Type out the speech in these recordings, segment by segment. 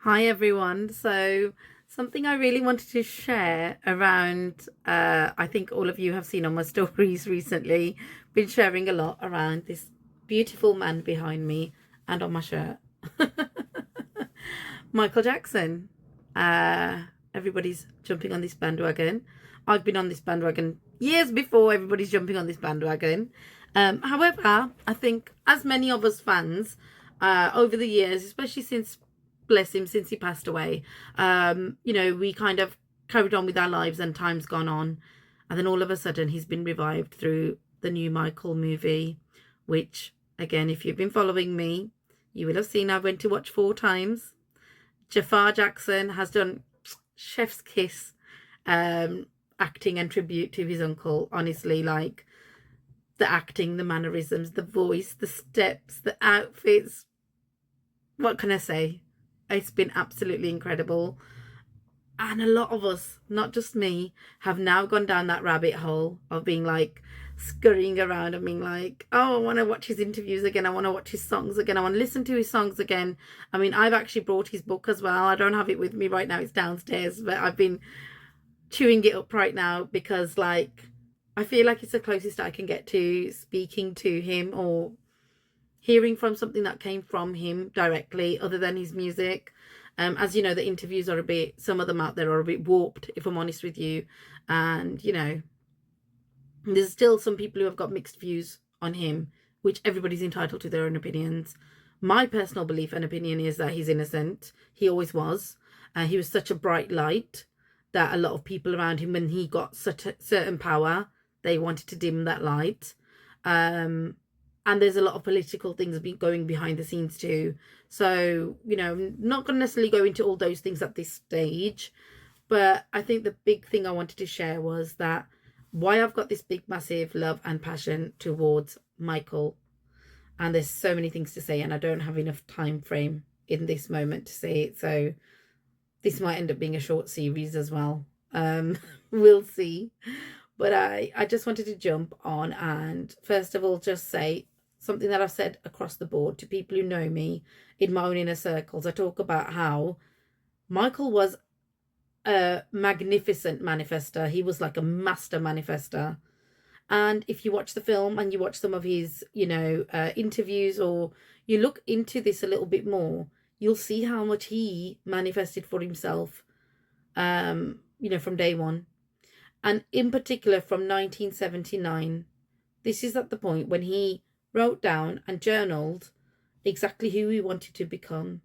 Hi everyone. So something I really wanted to share around, I think all of you have seen on my stories recently, been sharing a lot around this beautiful man behind me and on my shirt. Michael Jackson. Uh, Everybody's jumping on this bandwagon. I've been on this bandwagon years before everybody's jumping on this bandwagon. However, I think as many of us fans, over the years, especially since, bless him, since he passed away, we kind of carried on with our lives and time's gone on. And then all of a sudden he's been revived through the new Michael movie, which, again, if you've been following me, you will have seen I went to watch 4 times. Jafar Jackson has done chef's kiss acting and tribute to his uncle. Honestly, like the acting, the mannerisms, the voice, the steps, the outfits. What can I say? It's been absolutely incredible. And a lot of us, not just me, have now gone down that rabbit hole of being like scurrying around and being like, oh, I want to watch his interviews again. I want to watch his songs again. I want to listen to his songs again. I mean, I've actually brought his book as well. I don't have it with me right now. It's downstairs, but I've been chewing it up right now because, like, I feel like it's the closest I can get to speaking to him or hearing from something that came from him directly other than his music. As you know, the interviews are some of them out there are a bit warped, if I'm honest with you. And, there's still some people who have got mixed views on him, which everybody's entitled to their own opinions. My personal belief and opinion is that he's innocent. He always was. He was such a bright light that a lot of people around him, when he got such a certain power, they wanted to dim that light. And there's a lot of political things going behind the scenes too. So, not going to necessarily go into all those things at this stage. But I think the big thing I wanted to share was that why I've got this big, massive love and passion towards Michael. And there's so many things to say, and I don't have enough time frame in this moment to say it. So this might end up being a short series as well. We'll see. But I just wanted to jump on and first of all just say something that I've said across the board to people who know me in my own inner circles. I talk about how Michael was a magnificent manifester. He was like a master manifester. And if you watch the film and you watch some of his, interviews, or you look into this a little bit more, you'll see how much he manifested for himself, from day one. And in particular from 1979, this is at the point when he wrote down and journaled exactly who he wanted to become.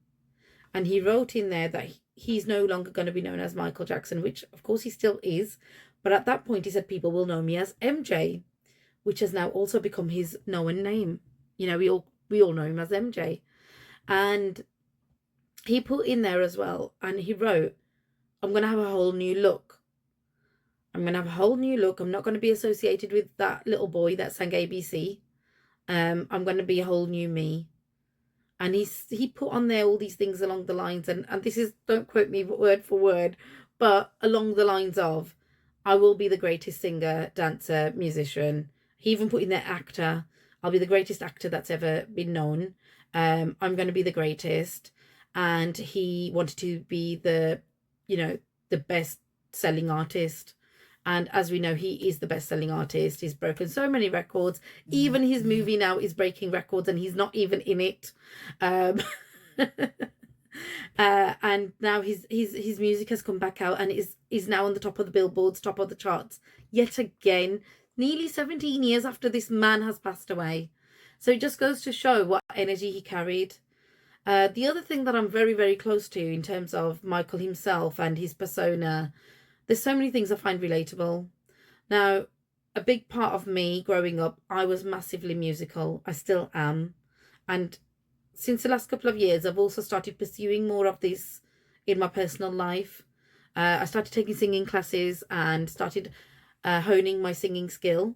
And he wrote in there that he's no longer going to be known as Michael Jackson, which of course he still is. But at that point he said, people will know me as MJ, which has now also become his known name. We all know him as MJ. And he put in there as well, and he wrote, I'm going to have a whole new look. I'm going to have a whole new look. I'm not going to be associated with that little boy that sang ABC. I'm going to be a whole new me. And he put on there all these things along the lines, and this is, don't quote me word for word, but along the lines of, I will be the greatest singer, dancer, musician. He even put in there actor. I'll be the greatest actor that's ever been known. I'm going to be the greatest. And he wanted to be the best selling artist. And as we know, he is the best-selling artist. He's broken so many records. Even his movie now is breaking records, and he's not even in it. And now his music has come back out and is now on the top of the billboards, top of the charts, yet again, nearly 17 years after this man has passed away. So it just goes to show what energy he carried. The other thing that I'm very, very close to in terms of Michael himself and his persona, there's so many things I find relatable. Now, a big part of me growing up, I was massively musical. I still am. And since the last couple of years, I've also started pursuing more of this in my personal life. I started taking singing classes and started honing my singing skill.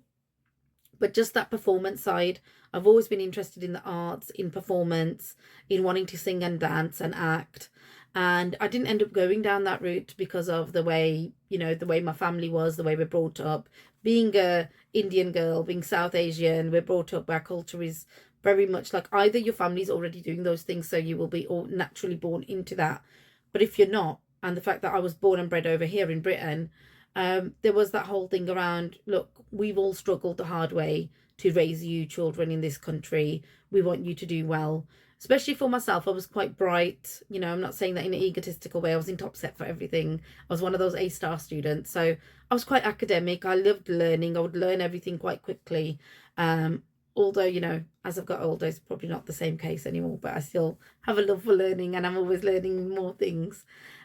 But just that performance side, I've always been interested in the arts, in performance, in wanting to sing and dance and act. And I didn't end up going down that route because of the way, the way my family was, the way we're brought up. Being a Indian girl, being South Asian, we're brought up, our culture is very much like either your family's already doing those things, so you will be all naturally born into that, But if you're not, and the fact that I was born and bred over here in Britain, there was that whole thing around, look, we've all struggled the hard way to raise you children in this country. We want you to do well. Especially for myself, I was quite bright. You know, I'm not saying that in an egotistical way. I was in top set for everything. I was one of those A-star students. So I was quite academic. I loved learning. I would learn everything quite quickly. Although, you know, as I've got older, it's probably not the same case anymore. But I still have a love for learning, and I'm always learning more things.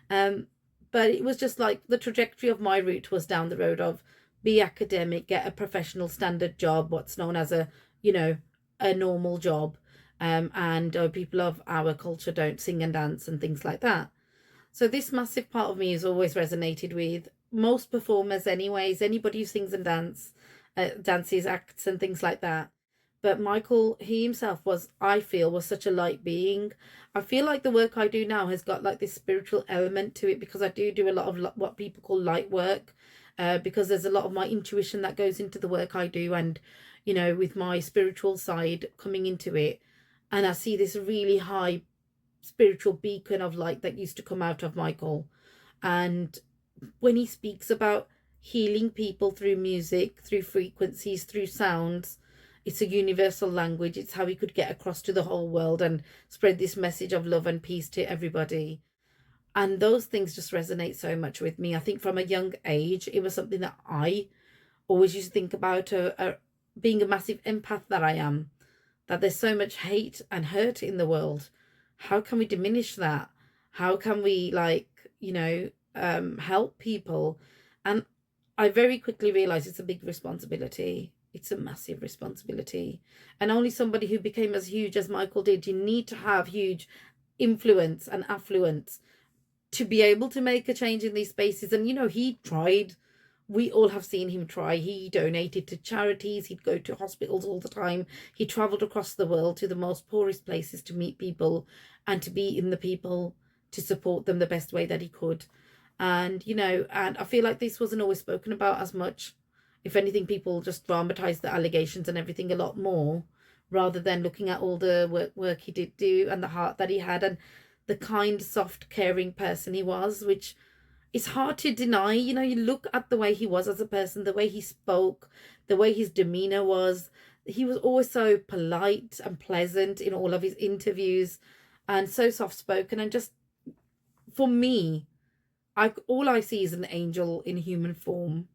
But it was just like the trajectory of my route was down the road of be academic, get a professional standard job, what's known as a, you know, a normal job. And people of our culture don't sing and dance and things like that. So this massive part of me has always resonated with most performers anyways, anybody who sings and dances, acts and things like that. But Michael, he himself was, I feel, was such a light being. I feel like the work I do now has got like this spiritual element to it, because I do a lot of what people call light work, because there's a lot of my intuition that goes into the work I do, and, you know, with my spiritual side coming into it. And I see this really high spiritual beacon of light that used to come out of Michael. And when he speaks about healing people through music, through frequencies, through sounds, it's a universal language. It's how he could get across to the whole world and spread this message of love and peace to everybody. And those things just resonate so much with me. I think from a young age, it was something that I always used to think about, being a massive empath that I am, that there's so much hate and hurt in the world. How can we diminish that? How can we, like, you know, help people? And I very quickly realized it's a big responsibility. It's a massive responsibility. And only somebody who became as huge as Michael did, you need to have huge influence and affluence to be able to make a change in these spaces. And, you know, he tried. We all have seen him try. He donated to charities. He'd go to hospitals all the time. He traveled across the world to the most poorest places to meet people and to be in the people, to support them the best way that he could. And, you know, and I feel like this wasn't always spoken about as much. If anything, people just dramatized the allegations and everything a lot more, rather than looking at all the work he did do and the heart that he had and the kind, soft, caring person he was, which it's hard to deny. You know, you look at the way he was as a person, the way he spoke, the way his demeanor was. He was always so polite and pleasant in all of his interviews, and so soft-spoken. And just, for me, all I see is an angel in human form.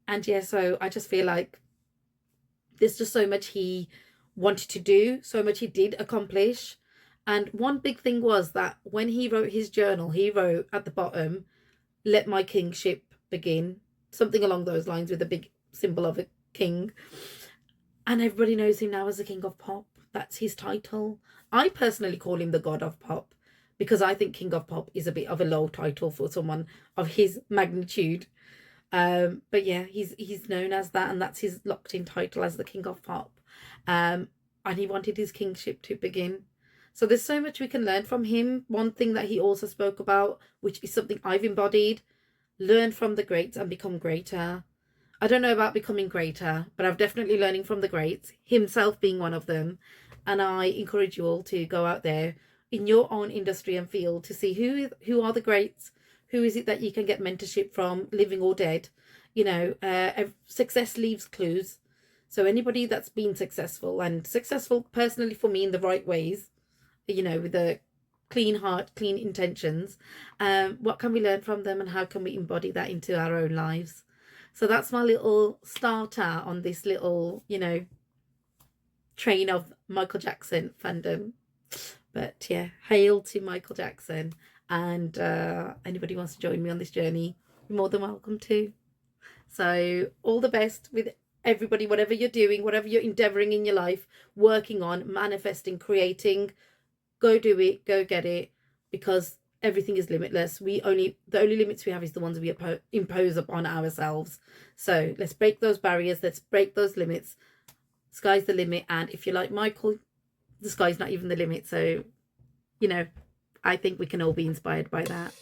And yeah, so I just feel like there's just so much he wanted to do, so much he did accomplish. And one big thing was that when he wrote his journal, he wrote at the bottom, "Let my kingship begin." Something along those lines, with a big symbol of a king. And everybody knows him now as the King of Pop. That's his title. I personally call him the God of Pop, because I think King of Pop is a bit of a low title for someone of his magnitude. But yeah, he's known as that, and that's his locked-in title as the King of Pop. And he wanted his kingship to begin. So there's so much we can learn from him. One thing that he also spoke about, which is something I've embodied: learn from the greats and become greater. I don't know about becoming greater, but I'm definitely learning from the greats, himself being one of them. And I encourage you all to go out there in your own industry and field to see who are the greats. Who is it that you can get mentorship from, living or dead? You know, success leaves clues. So anybody that's been successful, and successful personally for me in the right ways, you know, with a clean heart, clean intentions, what can we learn from them, and how can we embody that into our own lives? So that's my little starter on this little, you know, train of Michael Jackson fandom. But yeah, hail to Michael Jackson. And anybody wants to join me on this journey, you're more than welcome to. So all the best with everybody, whatever you're doing, whatever you're endeavoring in your life, working on, manifesting, creating. Go do it, go get it, because everything is limitless. The only limits we have is the ones we impose upon ourselves. So let's break those barriers, let's break those limits. Sky's the limit. And if you're like Michael, the sky's not even the limit. So, you know, I think we can all be inspired by that.